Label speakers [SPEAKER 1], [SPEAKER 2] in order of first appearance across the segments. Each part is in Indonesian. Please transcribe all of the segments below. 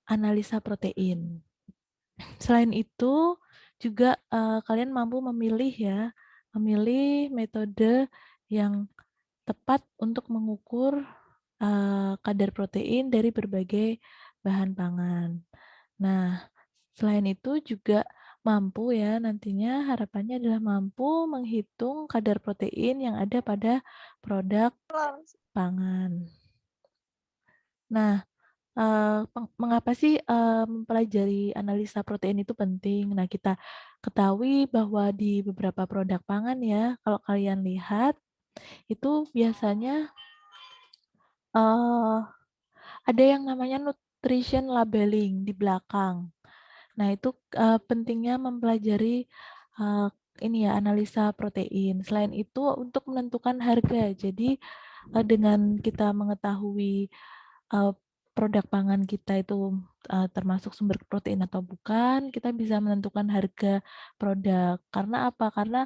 [SPEAKER 1] analisa protein. Selain itu juga kalian mampu memilih metode yang tepat untuk mengukur kadar protein dari berbagai bahan pangan. Nah, selain itu juga nantinya harapannya adalah mampu menghitung kadar protein yang ada pada produk pangan. Nah, mengapa sih mempelajari analisa protein itu penting? Nah, kita ketahui bahwa di beberapa produk pangan ya, kalau kalian lihat itu biasanya eh, ada yang namanya nutrition labeling di belakang. Nah, itu pentingnya mempelajari eh, ini ya analisa protein. Selain itu untuk menentukan harga. Jadi dengan kita mengetahui eh, produk pangan kita itu termasuk sumber protein atau bukan, kita bisa menentukan harga produk. Karena apa? Karena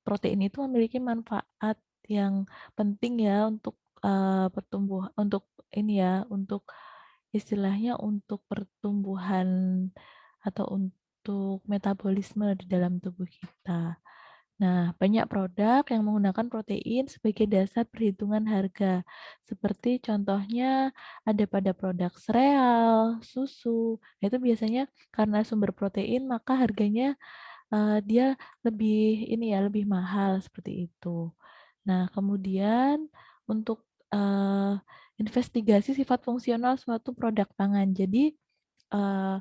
[SPEAKER 1] protein itu memiliki manfaat yang penting ya untuk pertumbuhan, untuk ini ya, untuk istilahnya untuk pertumbuhan atau untuk metabolisme di dalam tubuh kita. Nah, banyak produk yang menggunakan protein sebagai dasar perhitungan harga. Seperti contohnya ada pada produk sereal, susu. Nah, itu biasanya karena sumber protein maka harganya dia lebih ini ya, lebih mahal seperti itu. Nah, kemudian untuk investigasi sifat fungsional suatu produk pangan. Jadi eh,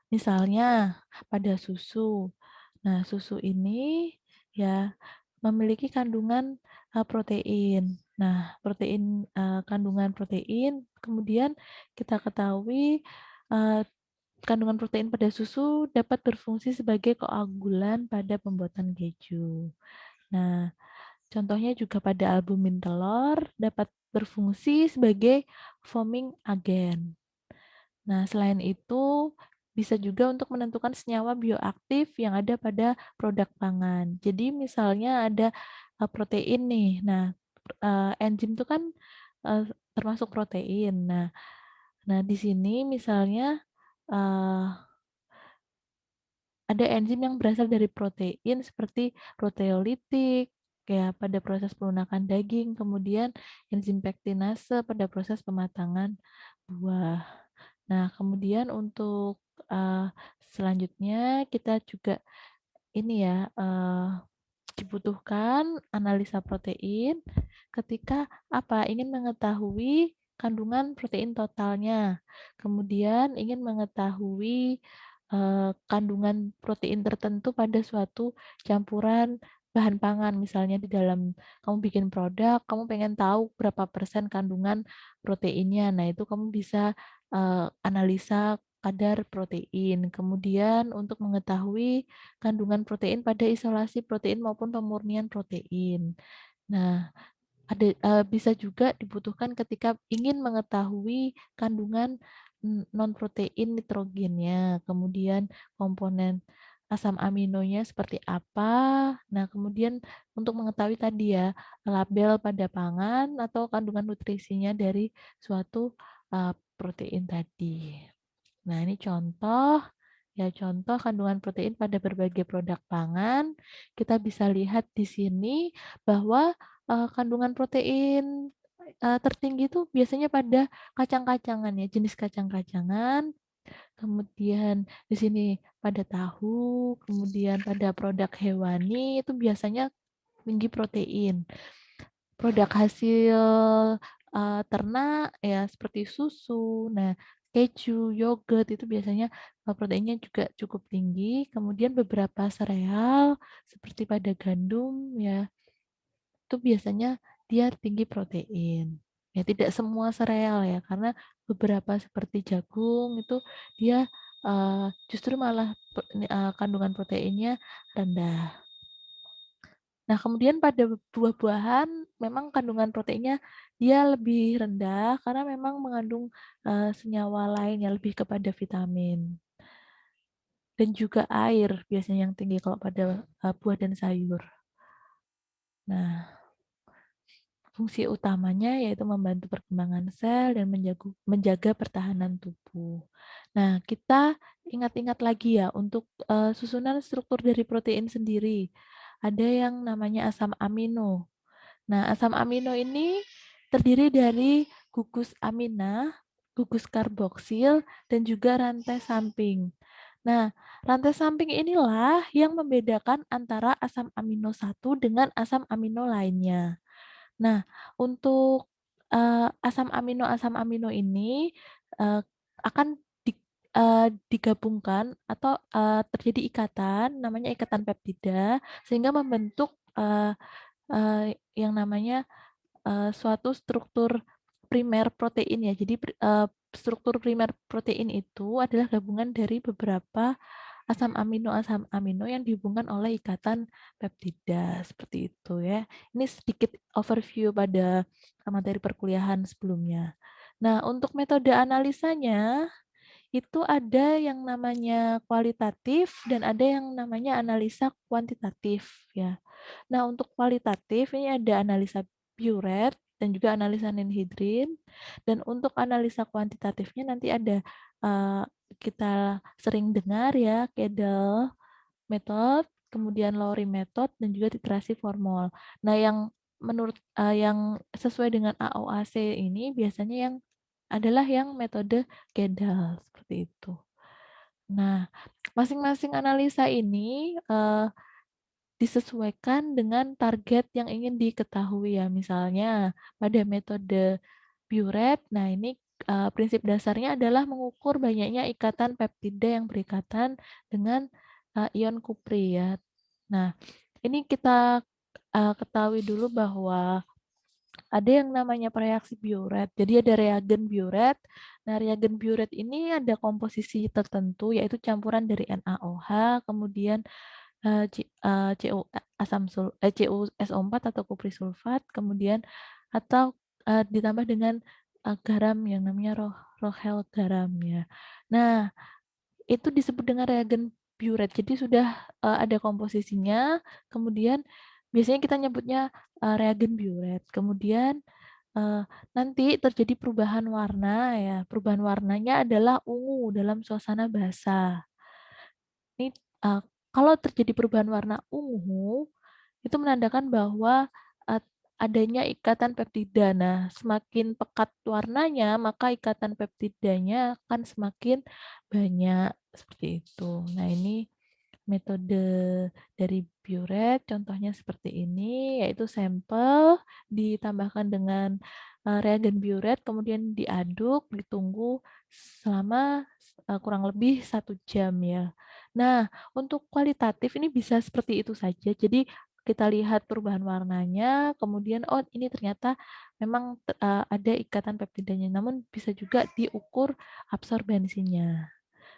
[SPEAKER 1] misalnya pada susu. Nah, susu ini ya memiliki kandungan protein. Nah, kandungan protein, kemudian kita ketahui eh, kandungan protein pada susu dapat berfungsi sebagai koagulan pada pembuatan keju. Nah, contohnya juga pada albumin telur dapat berfungsi sebagai foaming agent. Nah, selain itu bisa juga untuk menentukan senyawa bioaktif yang ada pada produk pangan. Jadi misalnya ada protein nih. Nah, enzim itu kan eh, termasuk protein. Nah, di sini misalnya eh, ada enzim yang berasal dari protein seperti proteolitik ya pada proses pelunakan daging, kemudian enzim pektinase pada proses pematangan buah. Nah, kemudian untuk uh, selanjutnya kita juga ini ya dibutuhkan analisa protein ketika apa ingin mengetahui kandungan protein totalnya. Kemudian ingin mengetahui kandungan protein tertentu pada suatu campuran bahan pangan. Misalnya di dalam kamu bikin produk, kamu pengen tahu berapa persen kandungan proteinnya. Nah, itu kamu bisa analisa kadar protein. Kemudian untuk mengetahui kandungan protein pada isolasi protein maupun pemurnian protein. Nah, bisa juga dibutuhkan ketika ingin mengetahui kandungan non-protein nitrogennya, kemudian komponen asam aminonya seperti apa. Nah, kemudian untuk mengetahui tadi ya, label pada pangan atau kandungan nutrisinya dari suatu protein tadi. Nah, ini contoh kandungan protein pada berbagai produk pangan. Kita bisa lihat di sini bahwa kandungan protein tertinggi itu biasanya pada kacang-kacangan ya, jenis kacang-kacangan. Kemudian di sini pada tahu, kemudian pada produk hewani itu biasanya tinggi protein. Produk hasil ternak ya seperti susu, nah keju, yogurt itu biasanya proteinnya juga cukup tinggi. Kemudian beberapa sereal seperti pada gandum ya itu biasanya dia tinggi protein. Ya tidak semua sereal ya karena beberapa seperti jagung itu dia justru malah kandungan proteinnya rendah. Nah, kemudian pada buah-buahan memang kandungan proteinnya dia lebih rendah karena memang mengandung senyawa lain yang lebih kepada vitamin dan juga air biasanya yang tinggi kalau pada buah dan sayur. Nah, Fungsi utamanya yaitu membantu perkembangan sel dan menjaga pertahanan tubuh. Nah, kita ingat-ingat lagi ya untuk susunan struktur dari protein sendiri. Ada yang namanya asam amino. Nah, asam amino ini terdiri dari gugus amina, gugus karboksil, dan juga rantai samping. Nah, rantai samping inilah yang membedakan antara asam amino satu dengan asam amino lainnya. Nah, untuk, asam amino ini, eee, akan digabungkan atau, terjadi ikatan, namanya ikatan peptida, sehingga membentuk, yang namanya, suatu struktur primer protein ya. Jadi struktur primer protein itu adalah gabungan dari beberapa asam amino yang dihubungkan oleh ikatan peptida, seperti itu ya. Ini sedikit overview pada materi perkuliahan sebelumnya. Nah, untuk metode analisanya, itu ada yang namanya kualitatif dan ada yang namanya analisa kuantitatif ya. Nah, untuk kualitatif ini ada analisa Biuret dan juga analisa Ninhydrin. Dan untuk analisa kuantitatifnya nanti ada eh, kita sering dengar ya, Kedel method, kemudian Lowry method dan juga titrasi formol. Nah, yang sesuai dengan AOAC ini biasanya yang adalah yang metode Kedel seperti itu. Nah, masing-masing analisa ini disesuaikan dengan target yang ingin diketahui ya. Misalnya pada metode Biuret, nah ini prinsip dasarnya adalah mengukur banyaknya ikatan peptida yang berikatan dengan ion kupri ya. Nah, ini kita ketahui dulu bahwa ada yang namanya reaksi Biuret. Jadi ada reagen Biuret. Nah, reagen Biuret ini ada komposisi tertentu yaitu campuran dari NaOH, kemudian CU asam CuSO4 atau kuprisulfat, kemudian atau ditambah dengan garam yang namanya rohel garam ya. Nah, itu disebut dengan reagen Biuret. Jadi sudah ada komposisinya, kemudian biasanya kita nyebutnya reagen Biuret. Kemudian nanti terjadi perubahan warna ya. Perubahan warnanya adalah ungu dalam suasana basah. Ini kalau terjadi perubahan warna ungu, itu menandakan bahwa eee, adanya ikatan peptida. Nah, semakin pekat warnanya, maka ikatan peptidanya akan semakin banyak, seperti itu. Nah, ini metode dari Biuret contohnya seperti ini, yaitu sampel ditambahkan dengan, reagen Biuret, kemudian diaduk, ditunggu selama, kurang lebih 1 jam ya. Nah, untuk kualitatif ini bisa seperti itu saja. Jadi kita lihat perubahan warnanya, kemudian, oh ini ternyata memang ada ikatan peptidanya, namun bisa juga diukur absorbensinya.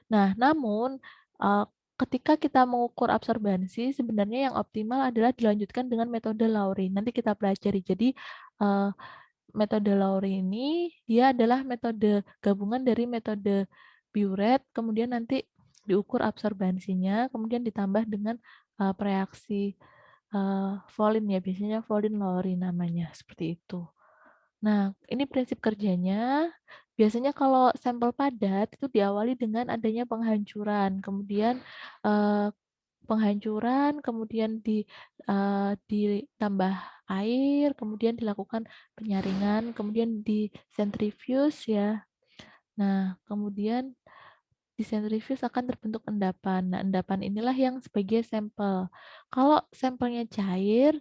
[SPEAKER 1] Nah, namun, eee, ketika kita mengukur absorbensi, sebenarnya yang optimal adalah dilanjutkan dengan metode Lowry. Nanti kita pelajari. Jadi, eee, metode Lowry ini dia adalah metode gabungan dari metode Biuret, kemudian nanti diukur absorbensinya, kemudian ditambah dengan, reaksi, Volin ya, biasanya Volin-Lowry namanya, seperti itu. Nah, ini prinsip kerjanya. Biasanya kalau sampel padat itu diawali dengan adanya penghancuran, kemudian eh, kemudian ditambah air, kemudian dilakukan penyaringan, kemudian disentrifuse ya. Nah, kemudian disentrifuse akan terbentuk endapan. Nah, endapan inilah yang sebagai sampel. Kalau sampelnya cair,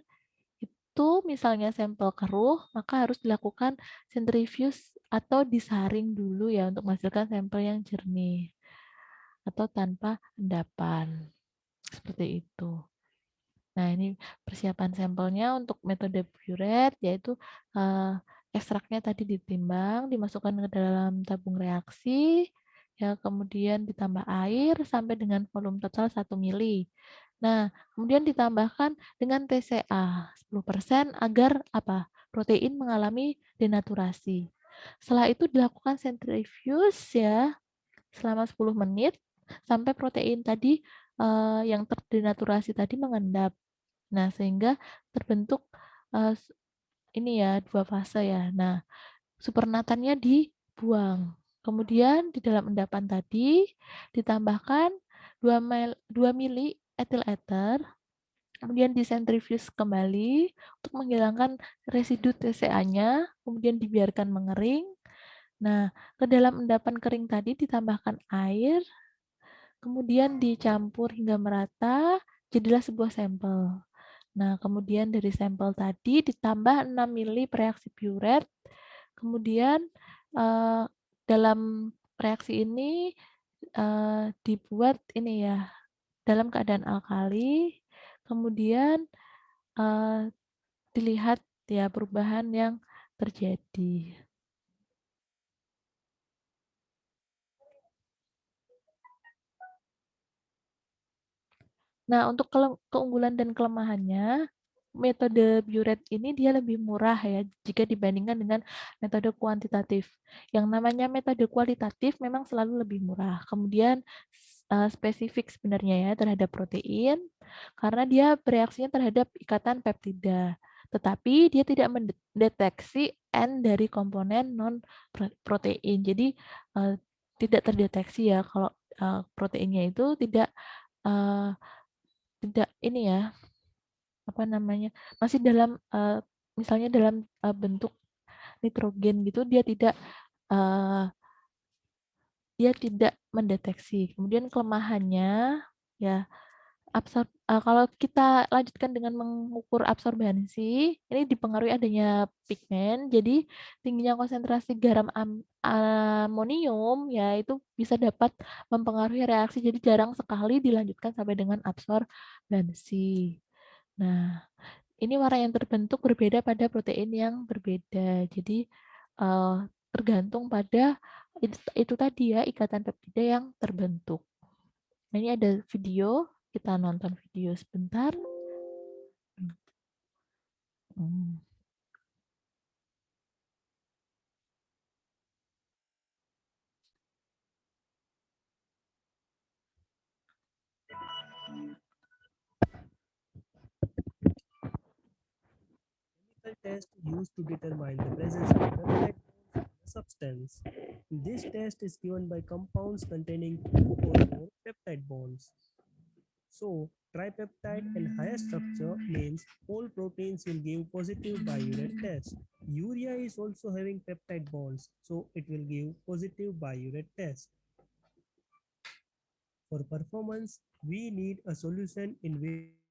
[SPEAKER 1] itu misalnya sampel keruh, maka harus dilakukan sentrifuge atau disaring dulu ya untuk menghasilkan sampel yang jernih atau tanpa endapan. Seperti itu. Nah, ini persiapan sampelnya untuk metode Burette, yaitu ekstraknya tadi ditimbang, dimasukkan ke dalam tabung reaksi, ya kemudian ditambah air sampai dengan volume total 1 mili. Nah, kemudian ditambahkan dengan TCA 10% agar apa? Protein mengalami denaturasi. Setelah itu dilakukan centrifuge ya selama 10 menit sampai protein tadi yang terdenaturasi tadi mengendap. Nah, sehingga terbentuk ini ya, 2 fase ya. Nah, supernatannya dibuang. Kemudian di dalam endapan tadi ditambahkan 2 mili etil ether, kemudian disentrifuge kembali untuk menghilangkan residu TCA-nya, kemudian dibiarkan mengering. Nah, ke dalam endapan kering tadi ditambahkan air, kemudian dicampur hingga merata, jadilah sebuah sampel. Nah, kemudian dari sampel tadi ditambah 6 mili pereaksi piuret. Kemudian eh, dalam reaksi ini dibuat ini ya dalam keadaan alkali. Kemudian eh, dilihat ya perubahan yang terjadi. Nah, untuk keunggulan dan kelemahannya, metode Burette ini dia lebih murah ya jika dibandingkan dengan metode kuantitatif. Yang namanya metode kualitatif memang selalu lebih murah. Kemudian spesifik sebenarnya ya terhadap protein karena dia bereaksinya terhadap ikatan peptida. Tetapi dia tidak mendeteksi N dari komponen non protein. Jadi eh, tidak terdeteksi ya kalau proteinnya itu eh, tidak ini ya apa namanya masih dalam misalnya dalam bentuk nitrogen gitu eh, dia tidak mendeteksi. Kemudian kelemahannya ya kalau kita lanjutkan dengan mengukur absorbensi, ini dipengaruhi adanya pigmen. Jadi tingginya konsentrasi garam amonium ya itu bisa dapat mempengaruhi reaksi. Jadi jarang sekali dilanjutkan sampai dengan absorbensi. Nah, ini warna yang terbentuk berbeda pada protein yang berbeda. Jadi eh, tergantung pada itu tadi ya ikatan peptida yang terbentuk. Nah, ini ada video, kita nonton video sebentar. Hmm.
[SPEAKER 2] Chemical test used to determine the presence of peptide bonds in a substance. This test is given by compounds containing two or more peptide bonds. So, tripeptide and higher structure means all proteins will give positive biuret test. Urea is also having peptide bonds, so it will give positive biuret test. For performance, we need a solution in which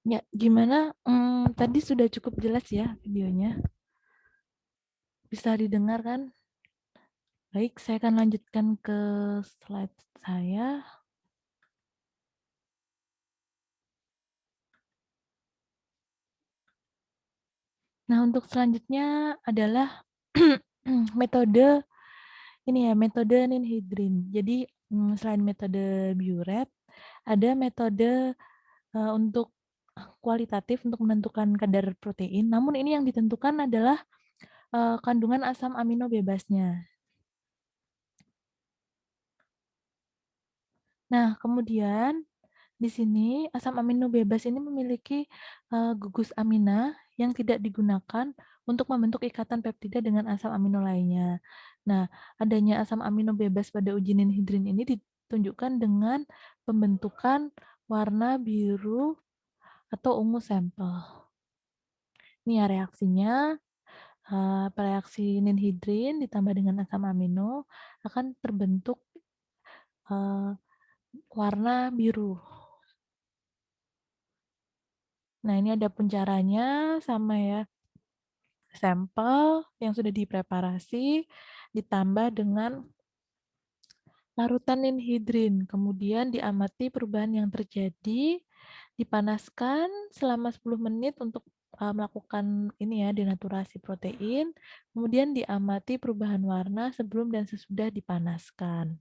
[SPEAKER 1] Ya, gimana? Tadi sudah cukup jelas ya videonya. Bisa didengar kan? Baik, saya akan lanjutkan ke slide saya. Nah, untuk selanjutnya adalah metode ini ya, metode ninhidrin. Jadi, selain metode Biuret, ada metode, untuk kualitatif untuk menentukan kadar protein, namun ini yang ditentukan adalah, kandungan asam amino bebasnya. Nah, kemudian di sini asam amino bebas ini memiliki, gugus amina yang tidak digunakan untuk membentuk ikatan peptida dengan asam amino lainnya. Nah, adanya asam amino bebas pada uji ninhidrin ini ditunjukkan dengan pembentukan warna biru atau ungu sampel. Ini ya reaksinya, reaksi ninhidrin ditambah dengan asam amino akan terbentuk, eee, warna biru. Nah, ini ada pun caranya sama ya, sampel yang sudah dipreparasi ditambah dengan larutan ninhidrin, kemudian diamati perubahan yang terjadi, dipanaskan selama 10 menit untuk, melakukan ini ya, denaturasi protein, kemudian diamati perubahan warna sebelum dan sesudah dipanaskan.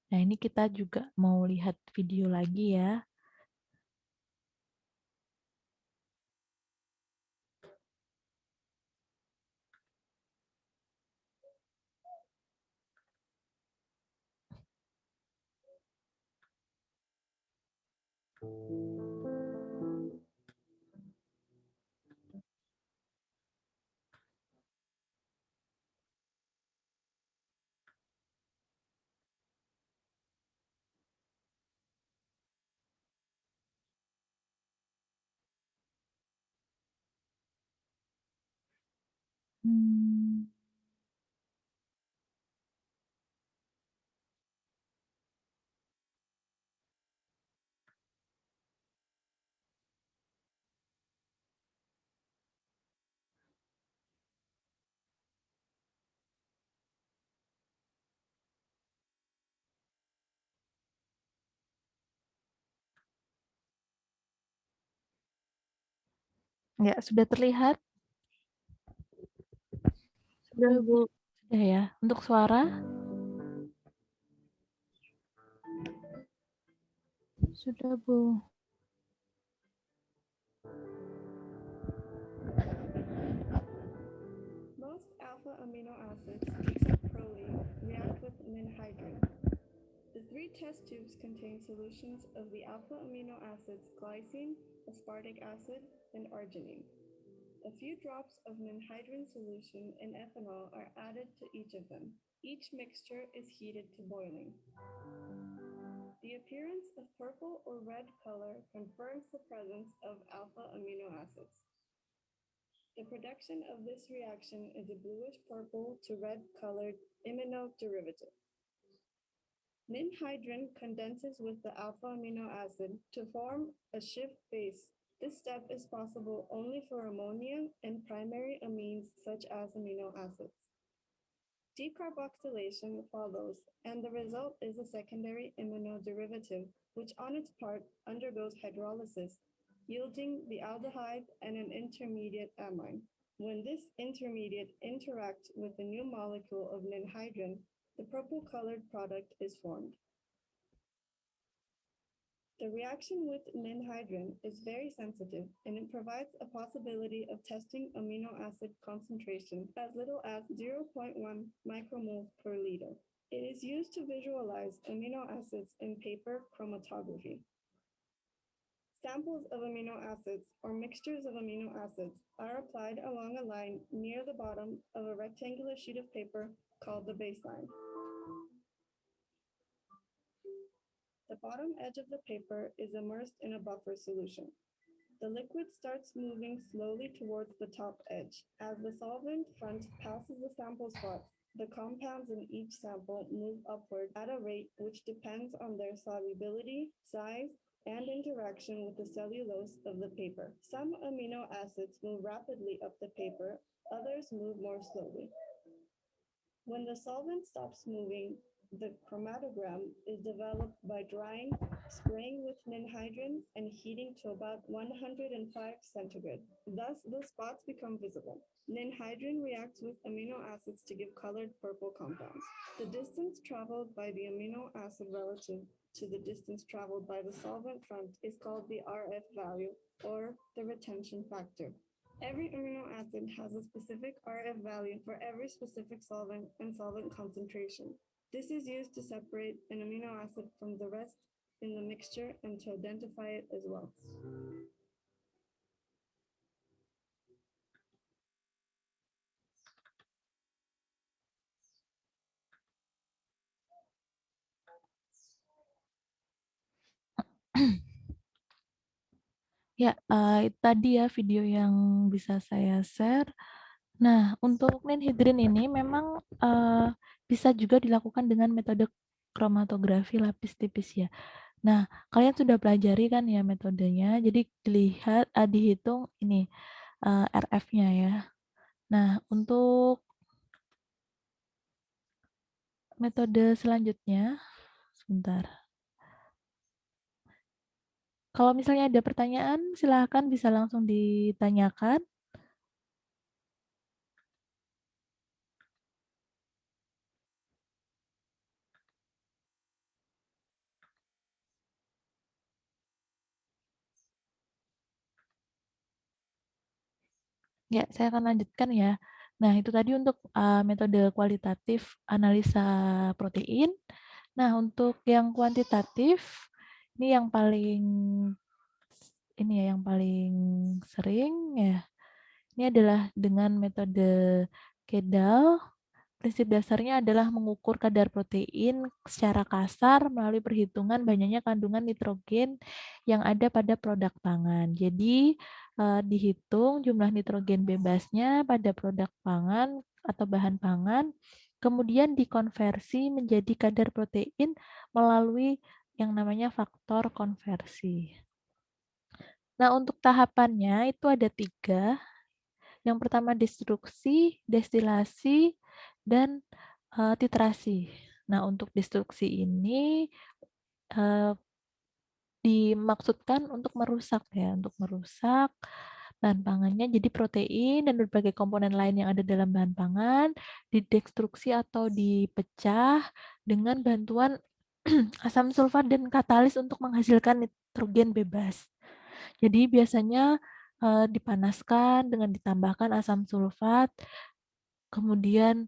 [SPEAKER 1] Nah, ini kita juga mau lihat video lagi ya. Hmm. Ya, sudah terlihat?
[SPEAKER 3] Sudah, Bu.
[SPEAKER 1] Sudah ya. Untuk suara? Sudah, Bu.
[SPEAKER 3] Most alpha amino acids, except proline, react with ninhydrin. The three test tubes contain solutions of the alpha amino acids glycine, aspartic acid, and arginine. A few drops of ninhydrin solution in ethanol are added to each of them. Each mixture is heated to boiling. The appearance of purple or red color confirms the presence of alpha amino acids. The production of this reaction is a bluish purple to red colored iminoderivative. Ninhydrin condenses with the alpha amino acid to form a Schiff base. This step is possible only for ammonia and primary amines such as amino acids. Decarboxylation follows, and the result is a secondary iminoderivative, which on its part undergoes hydrolysis, yielding the aldehyde and an intermediate amine. When this intermediate interacts with the new molecule of ninhydrin, the purple-colored product is formed. The reaction with ninhydrin is very sensitive, and it provides a possibility of testing amino acid concentration as little as 0.1 micromoles per liter. It is used to visualize amino acids in paper chromatography. Samples of amino acids or mixtures of amino acids are applied along a line near the bottom of a rectangular sheet of paper called the baseline. The bottom edge of the paper is immersed in a buffer solution. The liquid starts moving slowly towards the top edge. As the solvent front passes the sample spots, the compounds in each sample move upward at a rate which depends on their solubility, size, and interaction with the cellulose of the paper. Some amino acids move rapidly up the paper, others move more slowly. When the solvent stops moving, The chromatogram is developed by drying, spraying with ninhydrin, and heating to about 105 centigrade. Thus, the spots become visible. Ninhydrin reacts with amino acids to give colored purple compounds. The distance traveled by the amino acid relative to the distance traveled by the solvent front is called the RF value, or the retention factor. Every amino acid has a specific RF value for every specific solvent and solvent concentration. This is used to separate an amino acid from the rest in the mixture and to identify it as well.
[SPEAKER 1] Ya, itu tadi ya video yang bisa saya share. Nah, untuk ninhydrin ini memang bisa juga dilakukan dengan metode kromatografi lapis tipis ya. Nah, kalian sudah pelajari kan ya metodenya. Jadi dilihat, dihitung ini RF-nya ya. Nah, untuk metode selanjutnya, sebentar. Kalau misalnya ada pertanyaan, silahkan bisa langsung ditanyakan. Ya, saya akan lanjutkan ya. Nah, itu tadi untuk metode kualitatif analisa protein. Nah, untuk yang kuantitatif, ini yang paling sering ya. Ini adalah dengan metode Kedal. Prinsip dasarnya adalah mengukur kadar protein secara kasar melalui perhitungan banyaknya kandungan nitrogen yang ada pada produk pangan. Jadi, dihitung jumlah nitrogen bebasnya pada produk pangan atau bahan pangan, kemudian dikonversi menjadi kadar protein melalui yang namanya faktor konversi. Nah, untuk tahapannya itu ada 3. Yang pertama destruksi, destilasi, dan titrasi. Nah, untuk destruksi ini dimaksudkan untuk merusak ya, untuk merusak bahan pangannya. Jadi protein dan berbagai komponen lain yang ada dalam bahan pangan didestruksi atau dipecah dengan bantuan asam sulfat dan katalis untuk menghasilkan nitrogen bebas. Jadi biasanya dipanaskan dengan ditambahkan asam sulfat, kemudian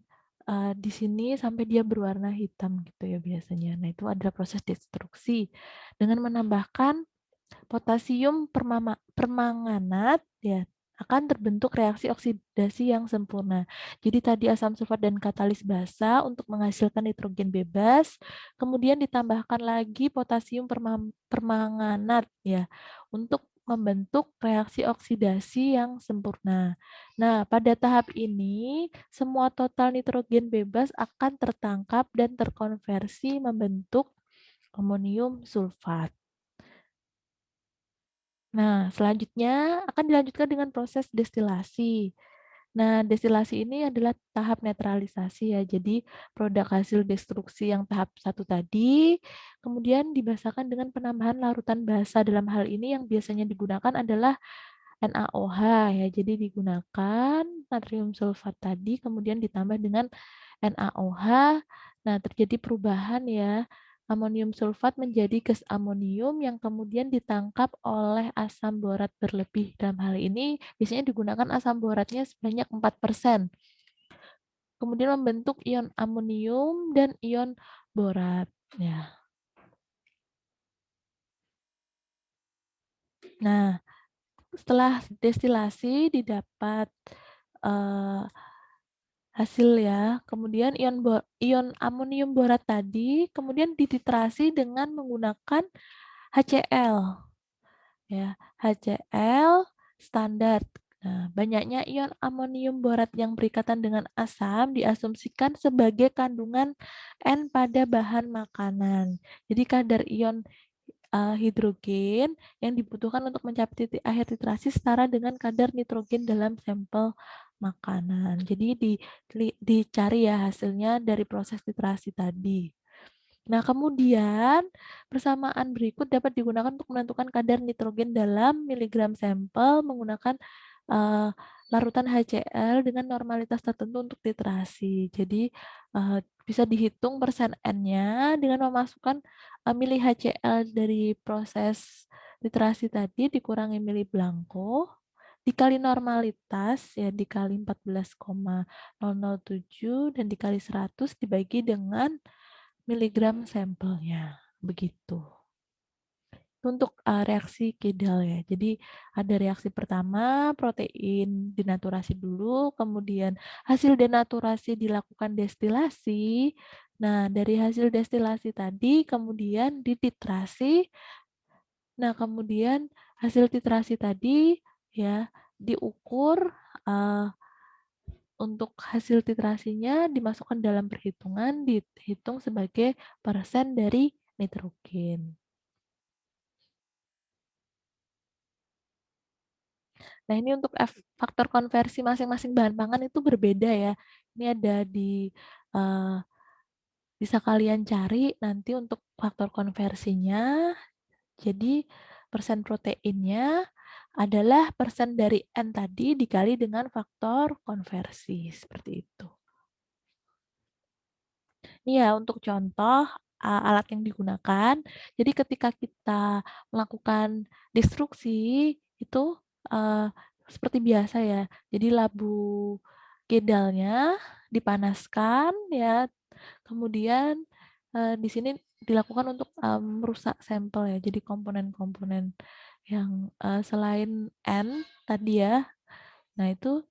[SPEAKER 1] di sini sampai dia berwarna hitam gitu ya biasanya. Nah, itu adalah proses destruksi dengan menambahkan potasium permanganat ya akan terbentuk reaksi oksidasi yang sempurna. Jadi tadi asam sulfat dan katalis basa untuk menghasilkan nitrogen bebas, kemudian ditambahkan lagi potasium permanganat ya untuk membentuk reaksi oksidasi yang sempurna. Nah, pada tahap ini semua total nitrogen bebas akan tertangkap dan terkonversi membentuk amonium sulfat. Nah, selanjutnya akan dilanjutkan dengan proses destilasi. Nah, destilasi ini adalah tahap netralisasi ya. Jadi, produk hasil destruksi yang tahap 1 tadi, kemudian dibasahkan dengan penambahan larutan basa. Dalam hal ini yang biasanya digunakan adalah NaOH ya. Jadi, digunakan natrium sulfat tadi, kemudian ditambah dengan NaOH. Nah, terjadi perubahan ya. Amonium sulfat menjadi gas amonium yang kemudian ditangkap oleh asam borat berlebih. Dalam hal ini biasanya digunakan asam boratnya sebanyak 4%. Kemudian membentuk ion amonium dan ion borat. Ya. Nah, setelah destilasi didapat hasil ya. Kemudian ion amonium borat tadi kemudian dititrasi dengan menggunakan HCl. Ya, HCl standar. Nah, banyaknya ion amonium borat yang berikatan dengan asam diasumsikan sebagai kandungan N pada bahan makanan. Jadi kadar ion hidrogen yang dibutuhkan untuk mencapai titik akhir titrasi setara dengan kadar nitrogen dalam sampel makanan. Jadi dicari ya hasilnya dari proses titrasi tadi. Nah, kemudian persamaan berikut dapat digunakan untuk menentukan kadar nitrogen dalam miligram sampel menggunakan eh, larutan HCl dengan normalitas tertentu untuk titrasi. Jadi bisa dihitung persen N-nya dengan memasukkan mili HCl dari proses titrasi tadi dikurangi mili blanko dikali normalitas ya dikali 14,007 dan dikali 100 dibagi dengan miligram sampelnya, begitu. Untuk reaksi Kidal ya. Jadi ada reaksi pertama, protein dinaturasi dulu, kemudian hasil denaturasi dilakukan destilasi. Nah, dari hasil destilasi tadi kemudian dititrasi. Nah, kemudian hasil titrasi tadi ya diukur uh, untuk hasil titrasinya dimasukkan dalam perhitungan, dihitung sebagai persen dari nitrogen. Nah, ini untuk faktor konversi masing-masing bahan pangan itu berbeda ya. Ini ada uh, bisa kalian cari nanti untuk faktor konversinya. Jadi persen proteinnya adalah persen dari N tadi dikali dengan faktor konversi seperti itu. Ini ya untuk contoh alat yang digunakan. Jadi ketika kita melakukan destruksi itu uh, seperti biasa ya. Jadi labu gedalnya dipanaskan ya. Kemudian di sini dilakukan untuk merusak sampel ya. Jadi komponen-komponen yang selain N tadi ya. Nah itu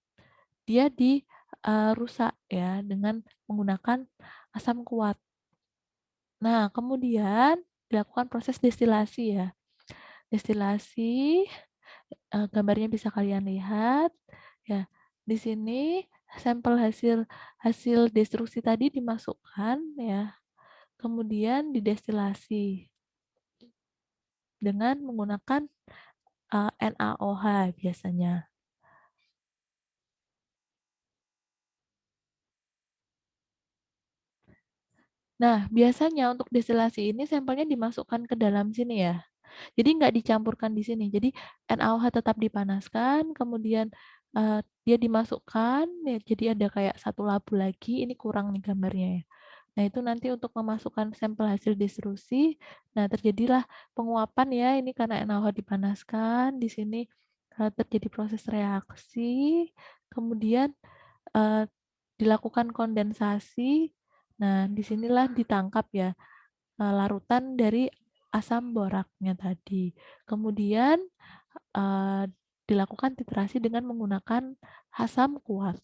[SPEAKER 1] dia dirusak ya dengan menggunakan asam kuat. Nah, kemudian dilakukan proses destilasi ya. Destilasi, gambarnya bisa kalian lihat. Ya, di sini sampel hasil hasil destruksi tadi dimasukkan ya. Kemudian didestilasi dengan menggunakan NaOH biasanya. Nah, biasanya untuk destilasi ini sampelnya dimasukkan ke dalam sini ya. Jadi nggak dicampurkan di sini. Jadi NaOH tetap dipanaskan, kemudian dia dimasukkan, ya, jadi ada kayak satu labu lagi. Ini kurang nih gambarnya ya. Nah itu nanti untuk memasukkan sampel hasil destruksi. Nah terjadilah penguapan ya. Ini karena NaOH dipanaskan. Di sini terjadi proses reaksi, kemudian eh, dilakukan kondensasi. Nah disinilah ditangkap ya larutan dari asam boraknya tadi. Kemudian uh, dilakukan titrasi dengan menggunakan asam kuat.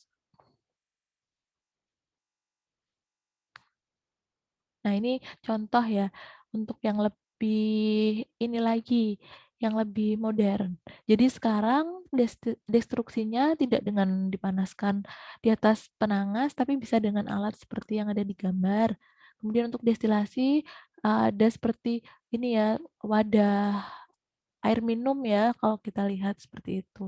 [SPEAKER 1] Nah, ini contoh ya untuk yang lebih ini lagi, yang lebih modern. Jadi sekarang destruksinya tidak dengan dipanaskan di atas penanas, tapi bisa dengan alat seperti yang ada di gambar. Kemudian untuk destilasi ada seperti ini ya, wadah air minum ya, kalau kita lihat seperti itu.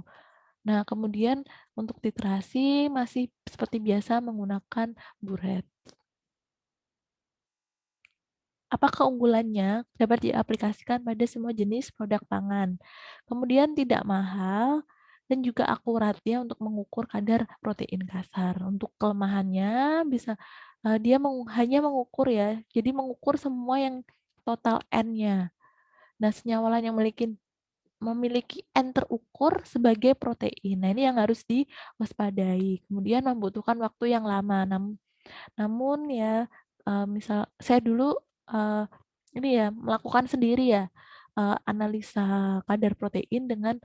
[SPEAKER 1] Nah, kemudian untuk titrasi masih seperti biasa menggunakan buret. Apa keunggulannya dapat diaplikasikan pada semua jenis produk pangan. Kemudian tidak mahal dan juga akuratnya untuk mengukur kadar protein kasar. Untuk kelemahannya bisa dia hanya mengukur ya. Jadi mengukur semua yang total N-nya. Nah, senyawa lain yang memiliki N terukur sebagai protein. Nah, ini yang harus diwaspadai. Kemudian membutuhkan waktu yang lama. Namun ya, misal saya dulu eh, ini ya melakukan sendiri ya analisa kadar protein dengan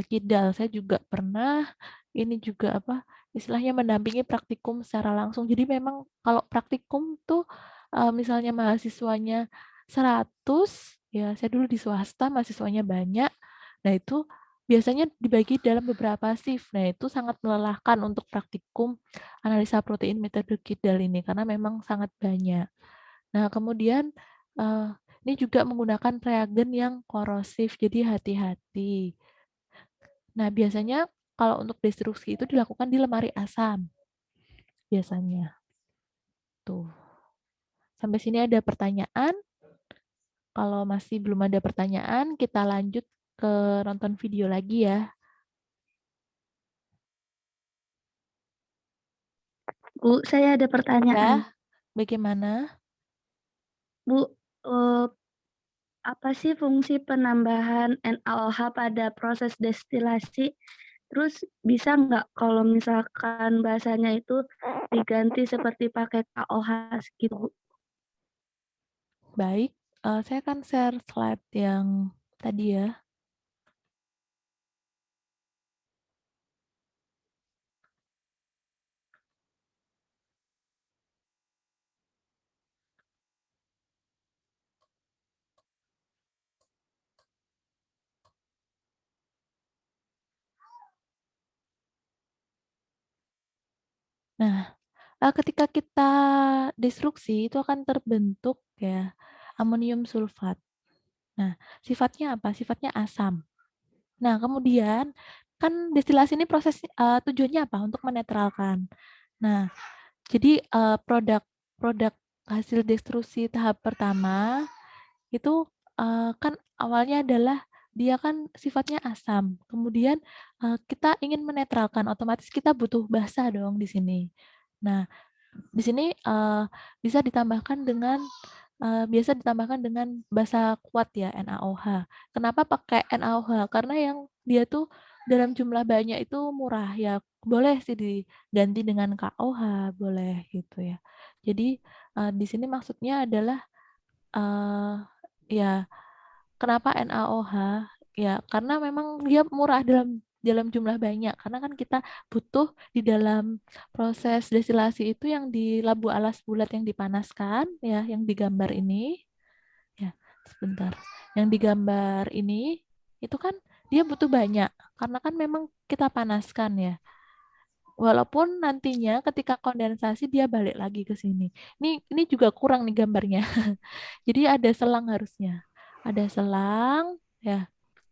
[SPEAKER 1] kidal. Saya juga pernah ini juga apa istilahnya mendampingi praktikum secara langsung. Jadi memang kalau praktikum tuh misalnya mahasiswanya 100 ya saya dulu di swasta mahasiswanya banyak. Nah, itu biasanya dibagi dalam beberapa shift. Nah, itu sangat melelahkan untuk praktikum analisa protein metode Kidal ini karena memang sangat banyak. Nah, kemudian uh, ini juga menggunakan reagen yang korosif, jadi hati-hati. Nah, biasanya kalau untuk destruksi itu dilakukan di lemari asam, biasanya. Tuh. Sampai sini ada pertanyaan? Kalau masih belum ada pertanyaan, kita lanjut ke nonton video lagi ya.
[SPEAKER 4] Bu, saya ada pertanyaan.
[SPEAKER 1] Ya, bagaimana?
[SPEAKER 4] Bu, apa sih fungsi penambahan NaOH pada proses destilasi? Terus bisa nggak kalau misalkan bahasanya itu diganti seperti pakai KOH gitu, Bu?
[SPEAKER 1] Baik, saya akan share slide yang tadi ya. Nah, ketika kita destruksi itu akan terbentuk ya amonium sulfat. Nah, sifatnya apa? Sifatnya asam. Nah, kemudian kan destilasi ini proses tujuannya apa? Untuk menetralkan. Nah, jadi produk hasil destruksi tahap pertama itu kan awalnya adalah dia kan sifatnya asam. Kemudian kita ingin menetralkan, otomatis kita butuh basa dong di sini. Nah, di sini bisa ditambahkan dengan biasa ditambahkan dengan basa kuat ya NaOH. Kenapa pakai NaOH? Karena yang dia tuh dalam jumlah banyak itu murah ya. Boleh sih diganti dengan KOH, boleh gitu ya. Jadi di sini maksudnya adalah ya kenapa NaOH? Ya karena memang dia murah dalam dalam jumlah banyak. Karena kan kita butuh di dalam proses destilasi itu yang di labu alas bulat yang dipanaskan ya, yang digambar ini. Ya, sebentar. Yang digambar ini itu kan dia butuh banyak karena kan memang kita panaskan ya. Walaupun nantinya ketika kondensasi dia balik lagi ke sini. Ini juga kurang nih gambarnya. Jadi ada selang harusnya. Ada selang ya.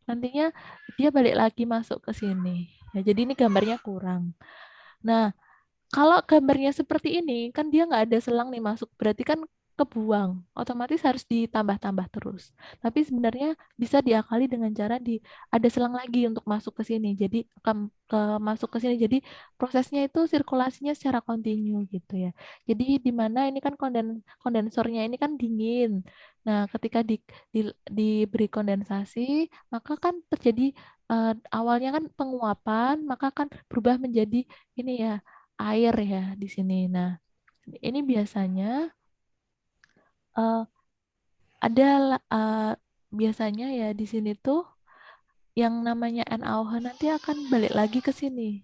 [SPEAKER 1] Nantinya dia balik lagi masuk ke sini. Ya, jadi ini gambarnya kurang. Nah, kalau gambarnya seperti ini, kan dia nggak ada selang nih masuk, berarti kan kebuang. Otomatis harus ditambah-tambah terus. Tapi sebenarnya bisa diakali dengan cara ada selang lagi untuk masuk ke sini. Jadi masuk ke sini. Jadi prosesnya itu sirkulasinya secara kontinu gitu ya. Jadi di mana ini kan kondensornya ini kan dingin. Nah, ketika diberi kondensasi, maka kan terjadi awalnya kan penguapan, maka kan berubah menjadi ini ya air ya di sini. Nah, ini biasanya eh, ada biasanya ya di sini tuh yang namanya NaOH nanti akan balik lagi ke sini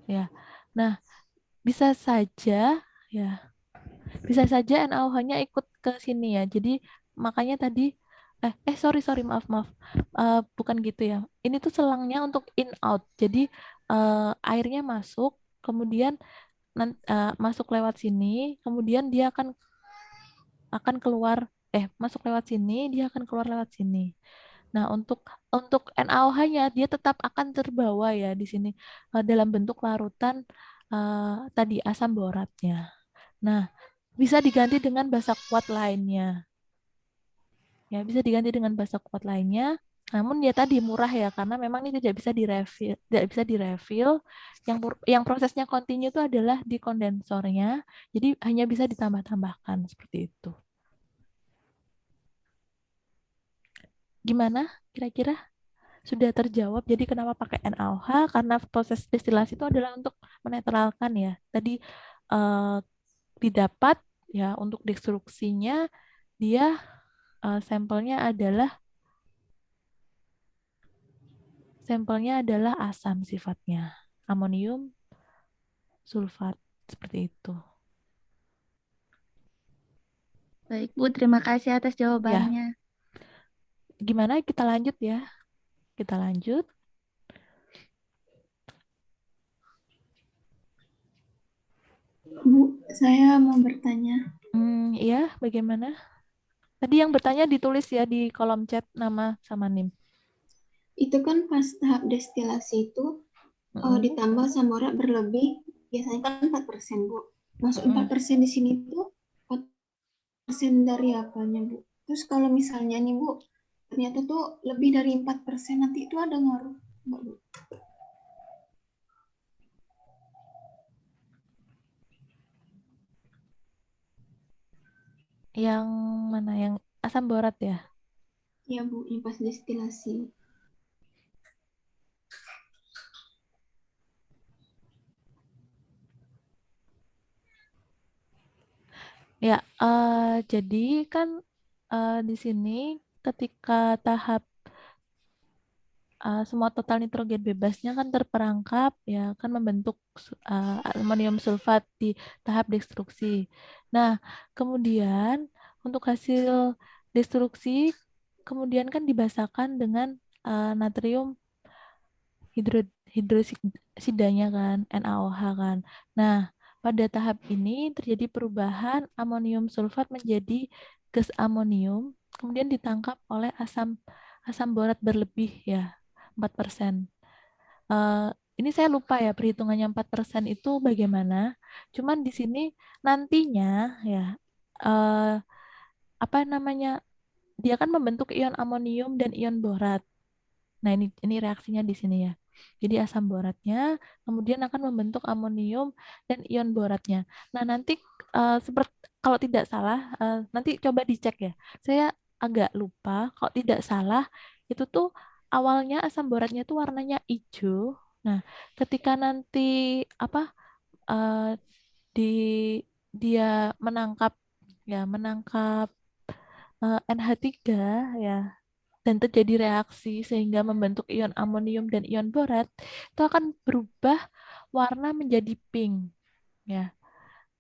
[SPEAKER 1] ya. Nah, bisa saja ya, bisa saja NaOH-nya ikut ke sini ya. Jadi makanya tadi sorry sorry maaf maaf. Bukan gitu ya. Ini tuh selangnya untuk in out. Jadi airnya masuk, kemudian masuk lewat sini, kemudian dia akan keluar masuk lewat sini, dia akan keluar lewat sini. Nah, untuk NaOH-nya dia tetap akan terbawa ya di sini dalam bentuk larutan tadi asam boratnya. Nah, bisa diganti dengan basa kuat lainnya. Ya, bisa diganti dengan basa kuat lainnya. Namun ya tadi murah ya karena memang ini tidak bisa direfill, tidak bisa direfill. Yang prosesnya kontinu itu adalah di kondensornya. Jadi hanya bisa ditambah-tambahkan seperti itu. Gimana kira-kira? Sudah terjawab. Jadi kenapa pakai NaOH? Karena proses destilasi itu adalah untuk menetralkan ya. Tadi eh, didapat ya untuk destruksinya dia sampelnya adalah asam sifatnya. Amonium sulfat seperti itu.
[SPEAKER 4] Baik, Bu. Terima kasih atas
[SPEAKER 1] Ya.
[SPEAKER 4] jawabannya.
[SPEAKER 1] Gimana kita lanjut ya? Kita lanjut.
[SPEAKER 5] Bu, saya mau bertanya.
[SPEAKER 1] Iya, bagaimana? Tadi yang bertanya ditulis ya di kolom chat nama sama NIM.
[SPEAKER 5] Itu kan pas tahap destilasi itu ditambah asam borat berlebih, biasanya kan 4%, Bu. Masuk 4% di sini tuh persen dari apanya, Bu? Terus kalau misalnya nih, Bu, ternyata tuh lebih dari 4%, nanti itu ada ngaruh nggak, Bu?
[SPEAKER 1] Yang mana? Yang asam borat ya?
[SPEAKER 5] Iya, Bu, yang pas destilasi.
[SPEAKER 1] Ya, jadi kan di sini ketika tahap semua total nitrogen bebasnya kan terperangkap ya kan membentuk amonium sulfat di tahap destruksi. Nah, kemudian untuk hasil destruksi kemudian kan dibasahkan dengan natrium hidrosidanya kan, NaOH kan. Nah, pada tahap ini terjadi perubahan amonium sulfat menjadi gas amonium, kemudian ditangkap oleh asam asam borat berlebih ya, 4%. Ini saya lupa ya perhitungannya 4% itu bagaimana. Cuman di sini nantinya ya eh, apa namanya? Dia kan membentuk ion amonium dan ion borat. Nah, ini reaksinya di sini ya. Jadi asam boratnya kemudian akan membentuk amonium dan ion boratnya. Nah, nanti seperti kalau tidak salah nanti coba dicek ya. Saya agak lupa kalau tidak salah itu tuh awalnya asam boratnya tuh warnanya hijau. Nah, ketika nanti apa eh, di dia menangkap ya menangkap NH3 ya dan terjadi reaksi sehingga membentuk ion amonium dan ion borat, itu akan berubah warna menjadi pink ya.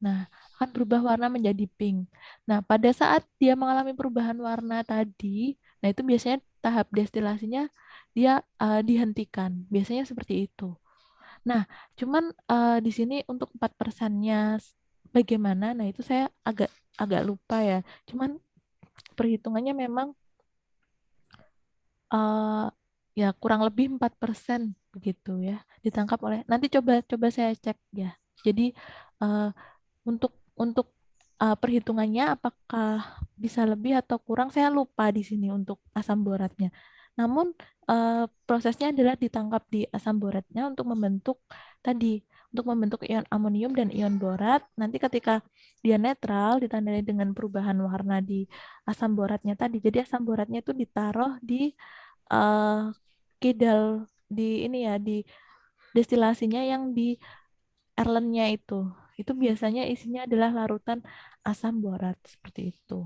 [SPEAKER 1] Nah, akan berubah warna menjadi pink. Nah, pada saat dia mengalami perubahan warna tadi, nah itu biasanya tahap destilasinya dia dihentikan. Biasanya seperti itu. Nah, cuman di sini untuk 4%-nya bagaimana? Nah, itu saya agak agak lupa ya. Cuman perhitungannya memang eh ya kurang lebih 4% begitu ya ditangkap oleh nanti coba coba saya cek ya jadi eh, untuk perhitungannya apakah bisa lebih atau kurang saya lupa di sini untuk asam boratnya namun prosesnya adalah ditangkap di asam boratnya untuk membentuk tadi untuk membentuk ion amonium dan ion borat nanti ketika dia netral ditandai dengan perubahan warna di asam boratnya tadi jadi asam boratnya itu ditaruh di eh kidal di ini ya di destilasinya yang di Erlennya itu. Itu biasanya isinya adalah larutan asam borat seperti itu.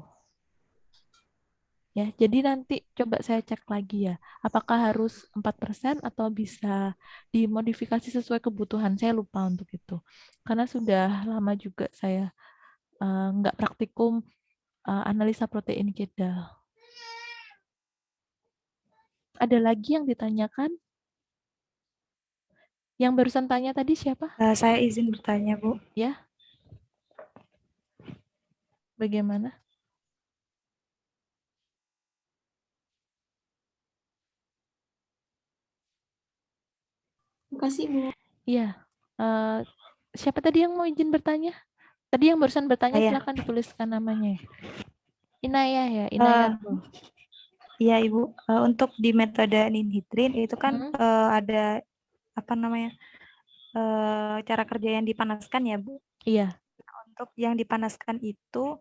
[SPEAKER 1] Ya, jadi nanti coba saya cek lagi ya, apakah harus 4% atau bisa dimodifikasi sesuai kebutuhan. Saya lupa untuk itu. Karena sudah lama juga saya nggak praktikum analisa protein kedal. Ada lagi yang ditanyakan? Yang barusan tanya tadi siapa?
[SPEAKER 6] Saya izin bertanya, Bu.
[SPEAKER 1] Ya, bagaimana?
[SPEAKER 5] Terima kasih, Bu.
[SPEAKER 1] Iya. Eh, siapa tadi yang mau izin bertanya? Tadi yang barusan bertanya
[SPEAKER 6] Saya.
[SPEAKER 1] silakan dituliskan namanya. Inayah ya, Inayah
[SPEAKER 6] Eh,
[SPEAKER 1] tuh.
[SPEAKER 6] Iya, Ibu. Untuk di metode ninhidrin itu kan
[SPEAKER 1] Hmm,
[SPEAKER 6] ada apa namanya cara kerja yang dipanaskan ya, Bu.
[SPEAKER 1] iya.
[SPEAKER 6] Untuk yang dipanaskan itu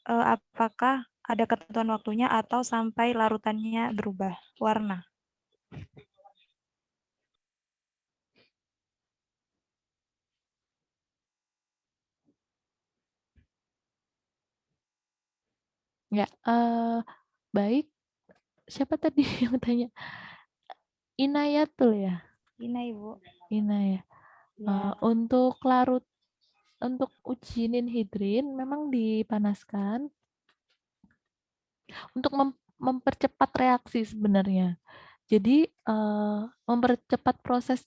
[SPEAKER 6] apakah ada ketentuan waktunya atau sampai larutannya berubah warna?
[SPEAKER 1] Ya, baik. Siapa tadi yang tanya? Inayatul ya,
[SPEAKER 6] Ini, Ibu.
[SPEAKER 1] Inayah.
[SPEAKER 6] Ya.
[SPEAKER 1] Untuk uji ninhidrin memang dipanaskan untuk mempercepat reaksi sebenarnya. Jadi mempercepat proses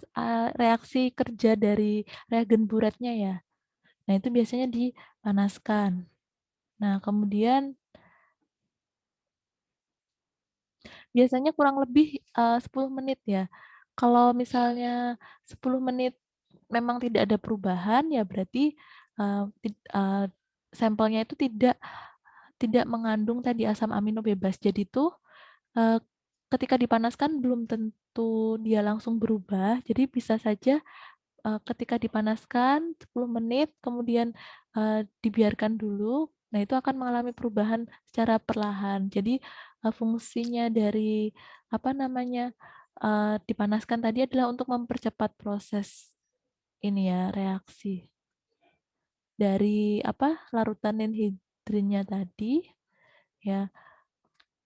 [SPEAKER 1] reaksi kerja dari reagen buratnya ya. Nah, itu biasanya dipanaskan. Nah, kemudian biasanya kurang lebih 10 menit ya. Kalau misalnya 10 menit memang tidak ada perubahan ya berarti sampelnya itu tidak mengandung tadi asam amino bebas. Jadi tuh ketika dipanaskan belum tentu dia langsung berubah. Jadi bisa saja ketika dipanaskan 10 menit, kemudian dibiarkan dulu, nah itu akan mengalami perubahan secara perlahan. Jadi fungsinya dari apa namanya dipanaskan tadi adalah untuk mempercepat proses ini ya reaksi dari apa larutan anhidrinnya tadi ya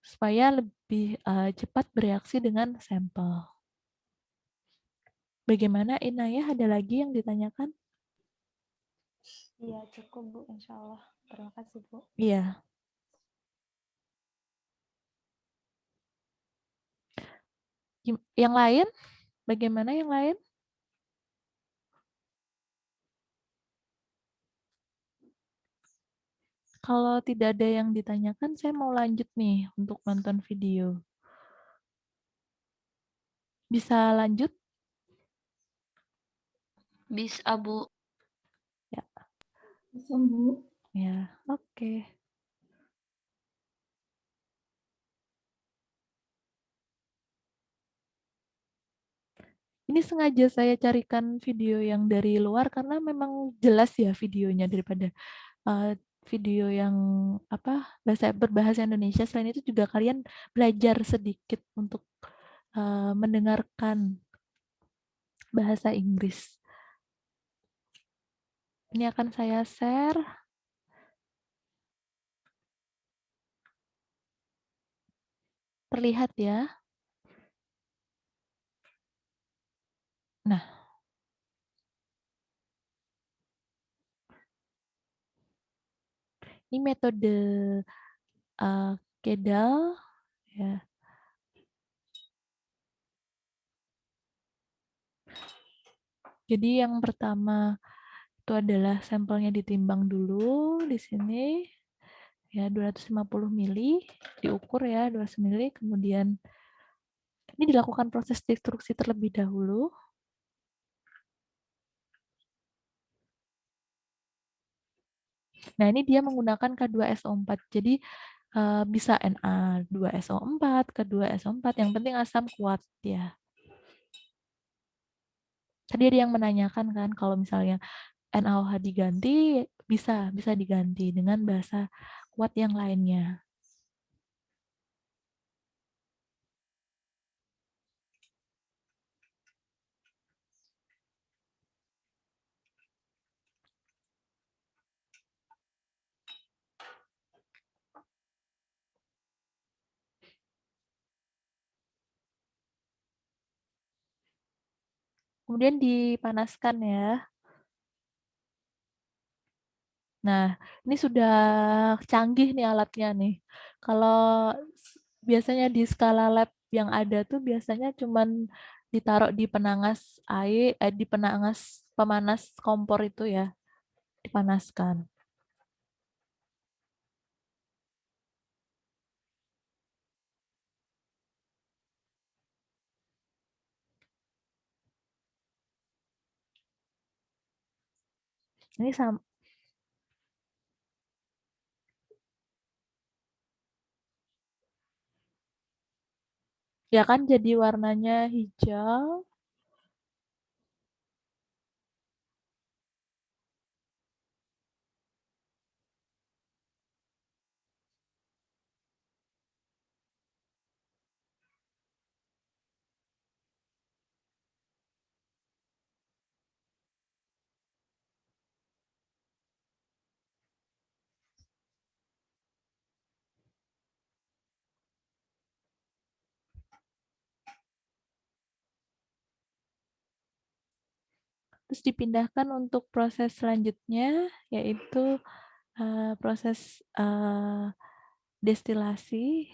[SPEAKER 1] supaya lebih cepat bereaksi dengan sampel. Bagaimana Inayah? Ada lagi yang ditanyakan?
[SPEAKER 6] Iya, cukup Bu, insya Allah. Terima kasih Bu.
[SPEAKER 1] Iya. Yang lain? Bagaimana yang lain? Kalau tidak ada yang ditanyakan, saya mau lanjut nih untuk nonton video. Bisa lanjut?
[SPEAKER 4] Bisa, Bu.
[SPEAKER 1] Ya,
[SPEAKER 5] Bisa, Bu.
[SPEAKER 1] ya, oke. Ini sengaja saya carikan video yang dari luar karena memang jelas ya videonya daripada video yang apa berbahasa Indonesia. Selain itu juga kalian belajar sedikit untuk mendengarkan bahasa Inggris. Ini akan saya share. Terlihat ya. Nah, ini metode Kedal ya. Jadi yang pertama itu adalah sampelnya ditimbang dulu di sini ya 250 mili diukur ya 200 mili, kemudian ini dilakukan proses destruksi terlebih dahulu. Nah, ini dia menggunakan K2SO4. Jadi bisa Na2SO4, K2SO4, yang penting asam kuat ya. Tadi ada yang menanyakan kan kalau misalnya NaOH diganti bisa diganti dengan bahasa kuat yang lainnya. Kemudian dipanaskan ya. Nah, ini sudah canggih nih alatnya nih. Kalau biasanya di skala lab yang ada tuh biasanya cuman ditaruh di penangas air, di penangas pemanas kompor itu ya, dipanaskan. Ini sama, ya kan jadi warnanya hijau. Terus dipindahkan untuk proses selanjutnya, yaitu proses destilasi.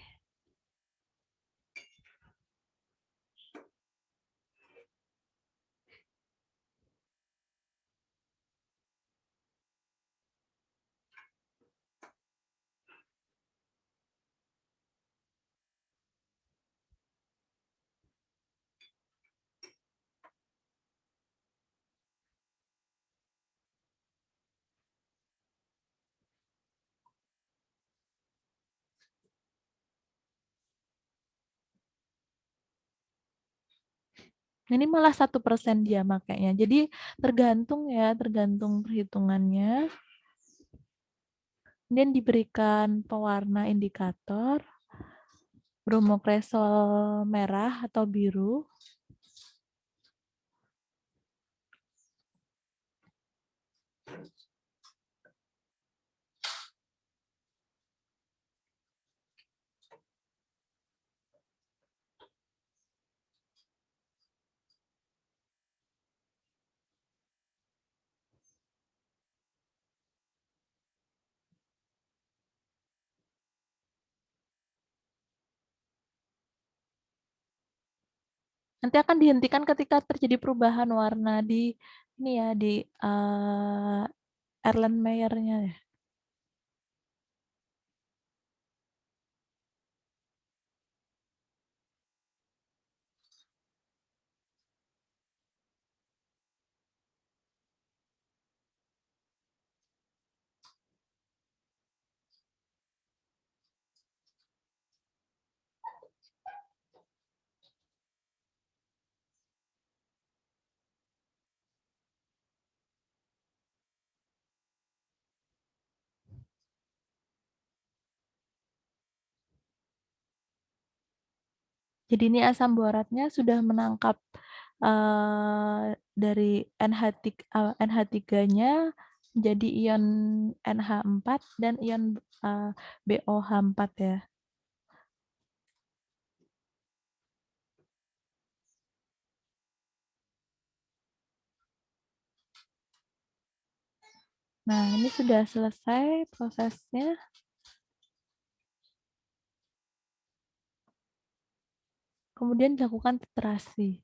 [SPEAKER 1] Ini malah 1% dia makanya. Jadi tergantung ya, tergantung perhitungannya. Kemudian diberikan pewarna indikator bromokresol merah atau biru. Nanti akan dihentikan ketika terjadi perubahan warna di ini ya di Erlenmeyer-nya ya. Jadi ini asam boratnya sudah menangkap dari NH3-nya menjadi ion NH4 dan ion BOH4 ya. Nah, ini sudah selesai prosesnya. Kemudian dilakukan titrasi.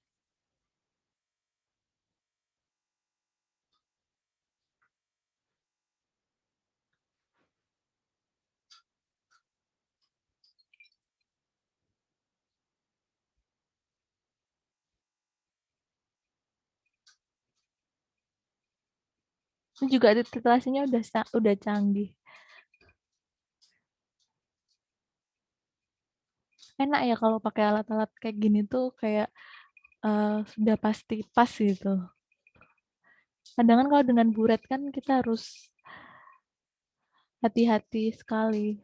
[SPEAKER 1] Ini juga titrasinya udah canggih. Enak ya kalau pakai alat-alat kayak gini tuh kayak sudah pasti pas gitu. Kadang kan kalau dengan buret kan kita harus hati-hati sekali.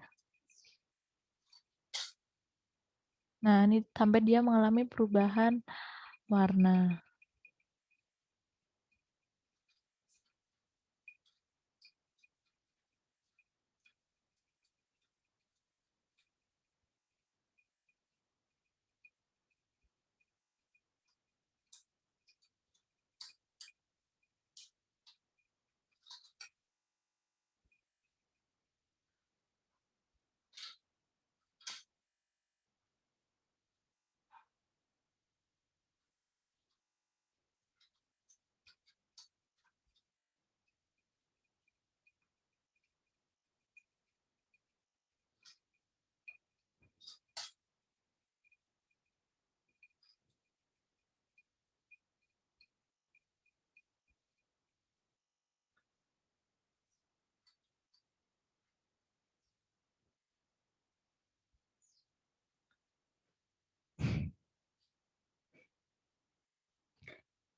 [SPEAKER 1] Nah, ini sampai dia mengalami perubahan warna.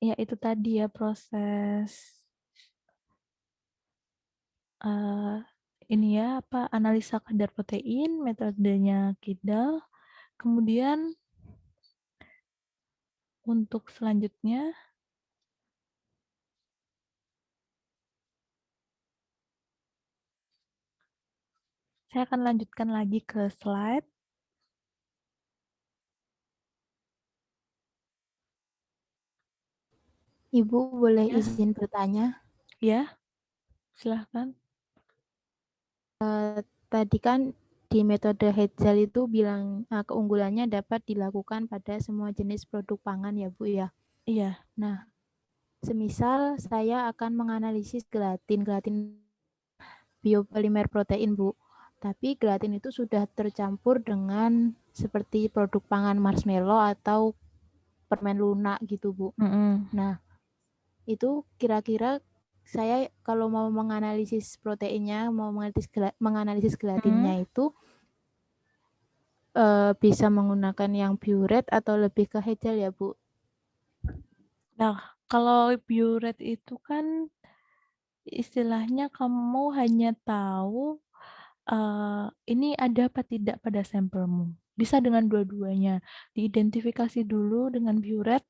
[SPEAKER 1] Ya, itu tadi ya proses ini ya apa analisa kadar protein, metodenya Kidal. Kemudian untuk selanjutnya saya akan lanjutkan lagi ke slide.
[SPEAKER 7] Ibu boleh
[SPEAKER 1] Ya.
[SPEAKER 7] izin bertanya?
[SPEAKER 1] Ya, silahkan.
[SPEAKER 7] Tadi kan di metode Hetzel itu bilang keunggulannya dapat dilakukan pada semua jenis produk pangan ya Bu ya.
[SPEAKER 1] Iya.
[SPEAKER 7] Nah, semisal saya akan menganalisis gelatin biopolimer protein Bu. Tapi gelatin itu sudah tercampur dengan seperti produk pangan marshmallow atau permen lunak gitu Bu. Nah, itu kira-kira saya kalau mau menganalisis proteinnya, mau menganalisis gelatinnya itu bisa menggunakan yang Biuret atau lebih ke Hetzel ya Bu?
[SPEAKER 1] Nah, kalau biuret itu kan istilahnya kamu hanya tahu, ini ada apa tidak pada sampelmu. Bisa dengan dua-duanya, diidentifikasi dulu dengan biuret,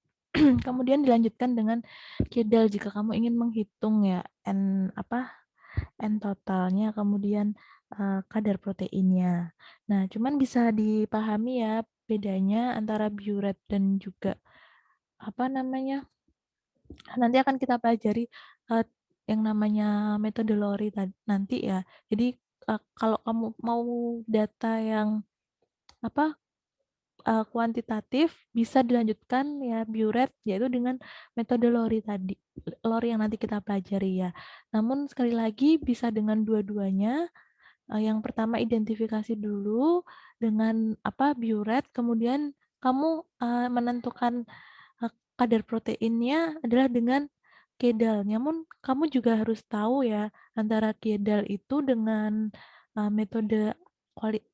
[SPEAKER 1] kemudian dilanjutkan dengan KIDAL jika kamu ingin menghitung ya N totalnya, kemudian, kadar proteinnya. Nah, cuman bisa dipahami ya bedanya antara biuret dan juga, apa namanya, nanti akan kita pelajari, yang namanya metode Lori nanti ya. Jadi, kalau kamu mau data yang, apa, kuantitatif bisa dilanjutkan ya biuret, yaitu dengan metode Lori tadi, Lori yang nanti kita pelajari ya. Namun sekali lagi bisa dengan dua-duanya. Yang pertama identifikasi dulu dengan biuret, kemudian kamu, menentukan, kadar proteinnya adalah dengan KIDAL. Namun kamu juga harus tahu ya antara KIDAL itu dengan, metode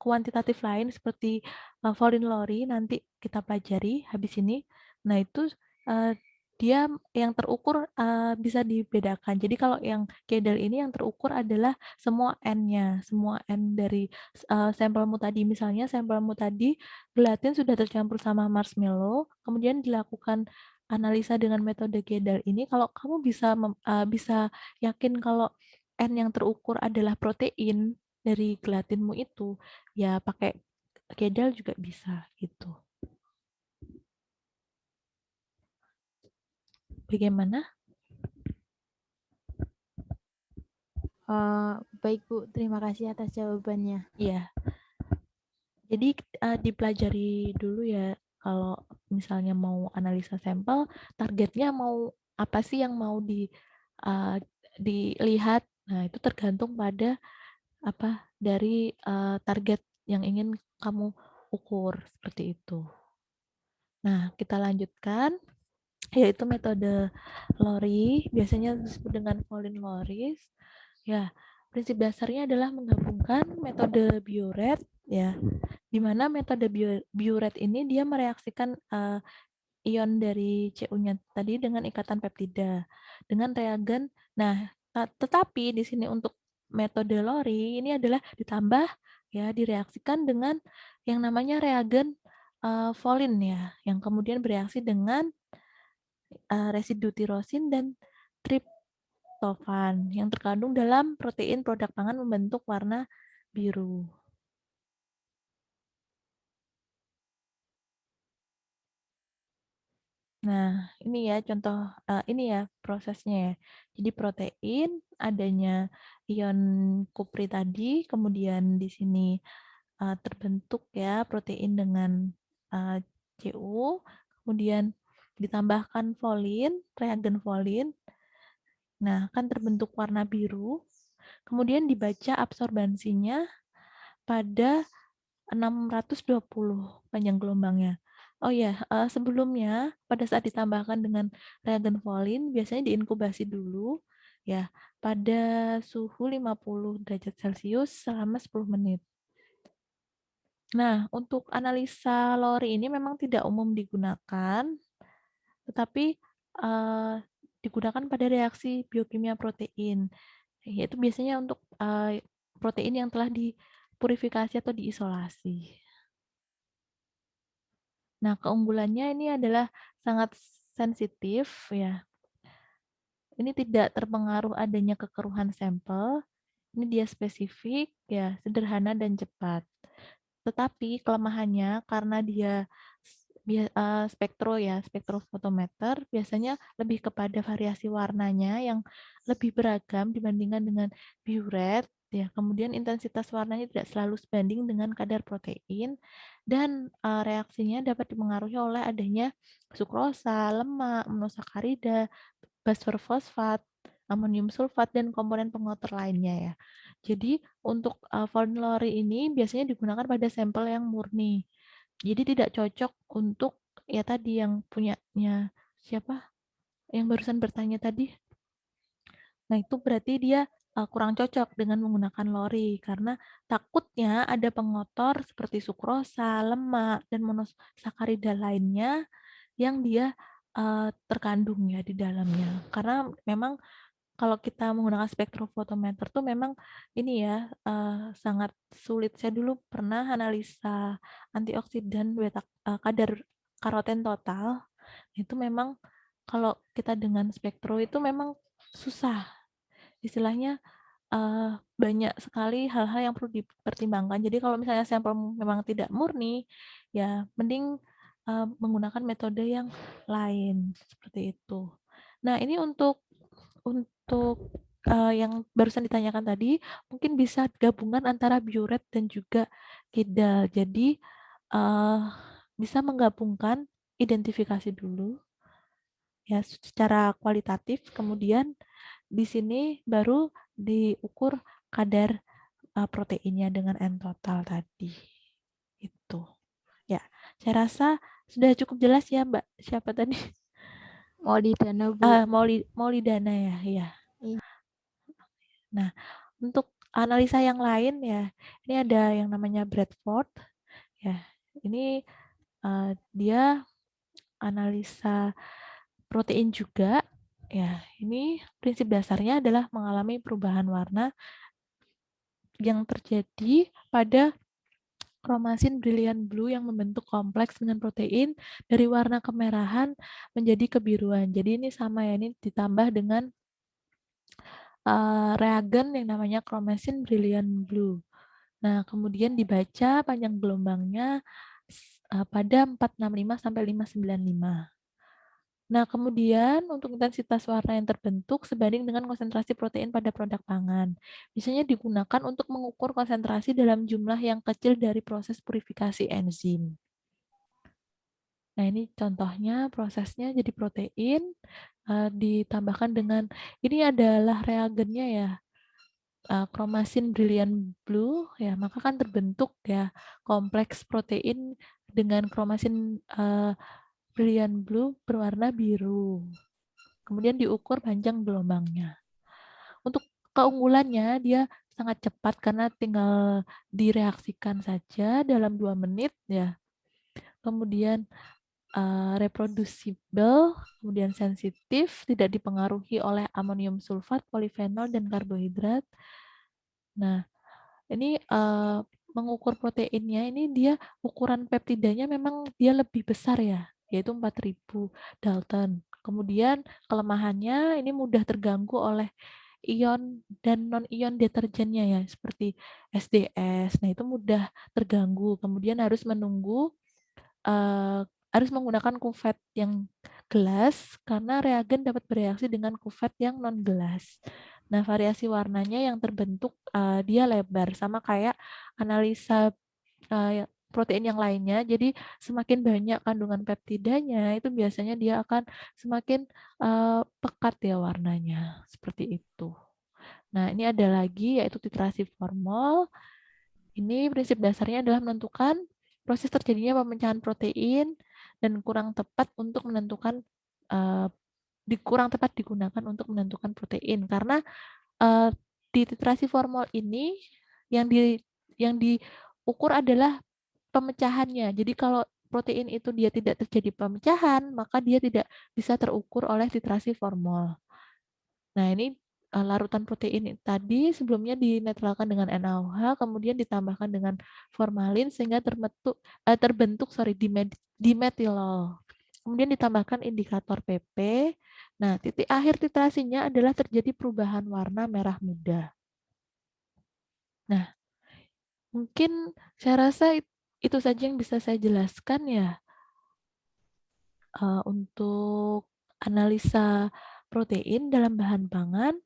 [SPEAKER 1] kuantitatif lain seperti, Folin-Lori nanti kita pelajari habis ini. Nah itu, eee, dia yang terukur, bisa dibedakan. Jadi kalau yang KIDAL ini yang terukur adalah semua N-nya, semua N dari, sampelmu tadi. Misalnya sampelmu tadi gelatin sudah tercampur sama marshmallow, kemudian dilakukan analisa dengan metode KIDAL ini, kalau kamu bisa yakin kalau N yang terukur adalah protein dari gelatinmu itu, ya pakai KIDAL juga bisa, gitu. Bagaimana?
[SPEAKER 7] Baik Bu, terima kasih atas jawabannya.
[SPEAKER 1] Iya. Jadi, dipelajari dulu ya, kalau misalnya mau analisa sampel, targetnya mau apa sih yang mau dilihat. Nah, itu tergantung pada dari, target yang ingin kamu ukur, seperti itu. Nah, kita lanjutkan, yaitu metode Lori, biasanya disebut dengan Folin-Loris. Ya, prinsip dasarnya adalah menggabungkan metode biuret, ya, di mana metode biuret ini dia mereaksikan, ion dari CU-nya tadi dengan ikatan peptida, dengan reagen. Nah, tetapi di sini untuk metode Lori ini adalah ditambah ya, direaksikan dengan yang namanya reagen, Folin ya, yang kemudian bereaksi dengan, residu tirosin dan triptofan yang terkandung dalam protein produk pangan membentuk warna biru. Nah, ini ya contoh, ini ya prosesnya ya. Jadi protein, adanya ion kupri tadi, kemudian di sini, terbentuk ya protein dengan, Cu, kemudian ditambahkan folin, reagen folin. Nah, kan terbentuk warna biru, kemudian dibaca absorbansinya pada 620 panjang gelombangnya. Oh ya, sebelumnya pada saat ditambahkan dengan reagen Folin biasanya diinkubasi dulu ya pada suhu 50 derajat Celcius selama 10 menit. Nah, untuk analisa Lori ini memang tidak umum digunakan, tetapi digunakan pada reaksi biokimia protein, yaitu biasanya untuk protein yang telah dipurifikasi atau diisolasi. Nah, keunggulannya ini adalah sangat sensitif ya. Ini tidak terpengaruh adanya kekeruhan sampel. Ini dia spesifik ya, sederhana dan cepat. Tetapi kelemahannya karena dia spektrofotometer biasanya lebih kepada variasi warnanya yang lebih beragam dibandingkan dengan biuret ya. Kemudian intensitas warnanya tidak selalu sebanding dengan kadar protein dan reaksinya dapat dipengaruhi oleh adanya sukrosa, lemak, monosakarida, basfor fosfat, amonium sulfat dan komponen pengotor lainnya ya. Jadi untuk Folin-Lori ini biasanya digunakan pada sampel yang murni. Jadi tidak cocok untuk ya tadi yang punyanya siapa? Yang barusan bertanya tadi. Nah, itu berarti dia kurang cocok dengan menggunakan Lori karena takutnya ada pengotor seperti sukrosa, lemak dan monosakarida lainnya yang dia terkandung ya di dalamnya. Karena memang kalau kita menggunakan spektrofotometer tuh memang ini ya, sangat sulit. Saya dulu pernah analisa antioksidan kadar karoten total, itu memang kalau kita dengan spektro itu memang susah. Istilahnya, banyak sekali hal-hal yang perlu dipertimbangkan. Jadi kalau misalnya sampel memang tidak murni, ya mending, menggunakan metode yang lain, seperti itu. Nah, ini untuk, yang barusan ditanyakan tadi, mungkin bisa gabungan antara Biuret dan juga Kidal. Jadi, bisa menggabungkan identifikasi dulu, ya secara kualitatif, kemudian di sini baru diukur kadar, proteinnya dengan N total tadi, itu. Ya, saya rasa sudah cukup jelas ya, Mbak, siapa tadi?
[SPEAKER 7] Maulidana, Bu.
[SPEAKER 1] Maulidana ya, iya.
[SPEAKER 7] Iya.
[SPEAKER 1] Nah, untuk analisa yang lain ya, ini ada yang namanya Bradford, ya. Ini, dia analisa protein juga, ya. Ini prinsip dasarnya adalah mengalami perubahan warna yang terjadi pada kromasin brilliant blue yang membentuk kompleks dengan protein dari warna kemerahan menjadi kebiruan. Jadi ini sama ya, ini ditambah dengan reagen yang namanya kromasin brilliant blue. Nah, kemudian dibaca panjang gelombangnya pada 465 sampai 595. Nah, kemudian untuk intensitas warna yang terbentuk sebanding dengan konsentrasi protein pada produk pangan. Biasanya digunakan untuk mengukur konsentrasi dalam jumlah yang kecil dari proses purifikasi enzim. Nah, ini contohnya prosesnya jadi protein, ditambahkan dengan, ini adalah reagennya ya, kromasin brilliant blue, ya maka kan terbentuk ya kompleks protein dengan kromasin brilliant blue berwarna biru. Kemudian diukur panjang gelombangnya. Untuk keunggulannya dia sangat cepat karena tinggal direaksikan saja dalam 2 menit ya. Kemudian reproducible, kemudian sensitif, tidak dipengaruhi oleh amonium sulfat, polifenol, dan karbohidrat. Nah, ini mengukur proteinnya, ini dia ukuran peptidanya memang dia lebih besar ya, yaitu 4000 Dalton. Kemudian kelemahannya ini mudah terganggu oleh ion dan non-ion deterjennya ya, seperti SDS. Nah, itu mudah terganggu. Kemudian harus menunggu, harus menggunakan kuvet yang gelas karena reagen dapat bereaksi dengan kuvet yang non-gelas. Nah, variasi warnanya yang terbentuk dia lebar, sama kayak analisa protein yang lainnya. Jadi semakin banyak kandungan peptidanya, itu biasanya dia akan semakin pekat ya warnanya, seperti itu. Nah, ini ada lagi yaitu titrasi formol. Ini prinsip dasarnya adalah menentukan proses terjadinya pemecahan protein dan kurang tepat digunakan untuk menentukan protein, karena di titrasi formol ini yang diukur adalah pemecahannya. Jadi kalau protein itu dia tidak terjadi pemecahan, maka dia tidak bisa terukur oleh titrasi formol. Nah, ini larutan protein tadi sebelumnya dinetralkan dengan NaOH, kemudian ditambahkan dengan formalin sehingga terbentuk dimetilol. Kemudian ditambahkan indikator PP. Nah, titik akhir titrasinya adalah terjadi perubahan warna merah muda. Nah, mungkin saya rasa itu saja yang bisa saya jelaskan ya untuk analisa protein dalam bahan pangan.